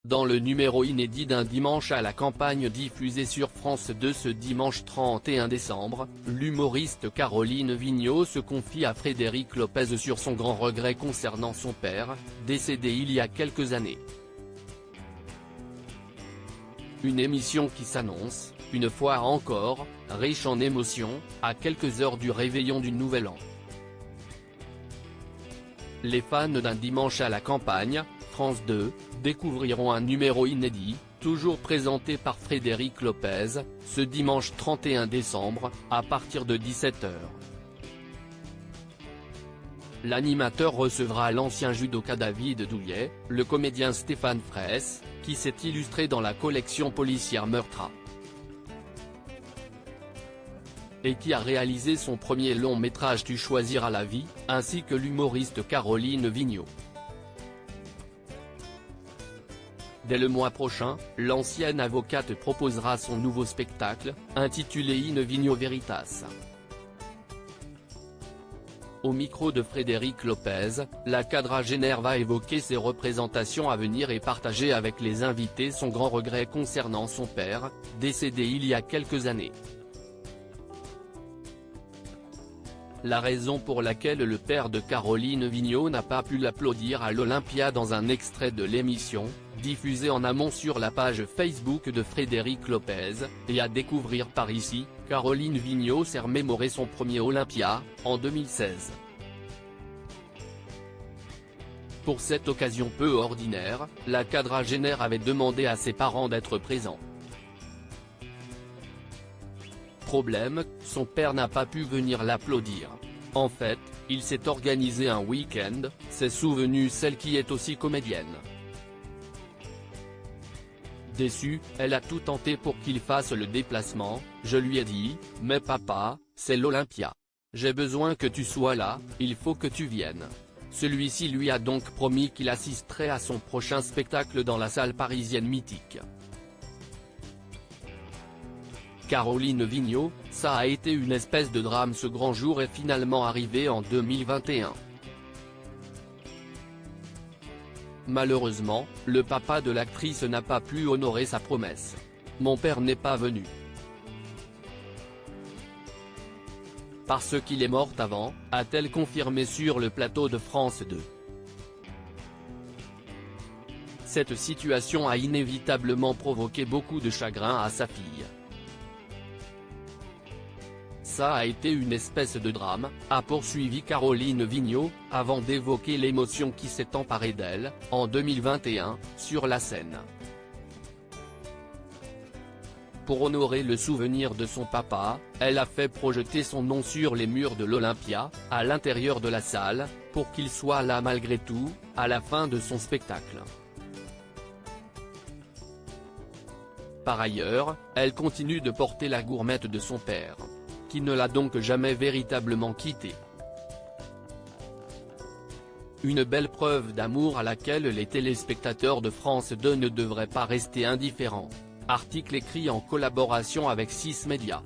Dans le numéro inédit d'un dimanche à la campagne diffusé sur France 2 ce dimanche 31 décembre, l'humoriste Caroline Vigneault se confie à Frédéric Lopez sur son grand regret concernant son père, décédé il y a quelques années. Une émission qui s'annonce, une fois encore, riche en émotions, à quelques heures du réveillon du Nouvel An. Les fans d'un dimanche à la campagne, France 2, découvriront un numéro inédit, toujours présenté par Frédéric Lopez, ce dimanche 31 décembre, à partir de 17 h. L'animateur recevra l'ancien judoka David Douillet, le comédien Stéphane Fraisse, qui s'est illustré dans la collection policière Meurtra, et qui a réalisé son premier long métrage Tu choisiras la vie, ainsi que l'humoriste Caroline Vigneault. Dès le mois prochain, l'ancienne avocate proposera son nouveau spectacle, intitulé In Vigno Veritas. Au micro de Frédéric Lopez, la quadragénaire va évoquer ses représentations à venir et partager avec les invités son grand regret concernant son père, décédé il y a quelques années. La raison pour laquelle le père de Caroline Vigneault n'a pas pu l'applaudir à l'Olympia dans un extrait de l'émission, diffusé en amont sur la page Facebook de Frédéric Lopez, et à découvrir par ici, Caroline Vigneault s'est remémoré son premier Olympia, en 2016. Pour cette occasion peu ordinaire, la quadragénaire avait demandé à ses parents d'être présents. Problème, son père n'a pas pu venir l'applaudir. En fait, il s'est organisé un week-end, s'est souvenu celle qui est aussi comédienne. Déçue, elle a tout tenté pour qu'il fasse le déplacement. Je lui ai dit, mais papa, c'est l'Olympia. J'ai besoin que tu sois là, il faut que tu viennes. Celui-ci lui a donc promis qu'il assisterait à son prochain spectacle dans la salle parisienne mythique. Caroline Vigneault, ça a été une espèce de drame. Ce grand jour est finalement arrivé en 2021. Malheureusement, le papa de l'actrice n'a pas pu honorer sa promesse. Mon père n'est pas venu. Parce qu'il est mort avant, a-t-elle confirmé sur le plateau de France 2. Cette situation a inévitablement provoqué beaucoup de chagrin à sa fille. Ça a été une espèce de drame, a poursuivi Caroline Vigneault, avant d'évoquer l'émotion qui s'est emparée d'elle, en 2021, sur la scène. Pour honorer le souvenir de son papa, elle a fait projeter son nom sur les murs de l'Olympia, à l'intérieur de la salle, pour qu'il soit là malgré tout, à la fin de son spectacle. Par ailleurs, elle continue de porter la gourmette de son père, qui ne l'a donc jamais véritablement quitté. Une belle preuve d'amour à laquelle les téléspectateurs de France 2 ne devraient pas rester indifférents. Article écrit en collaboration avec 6 Médias.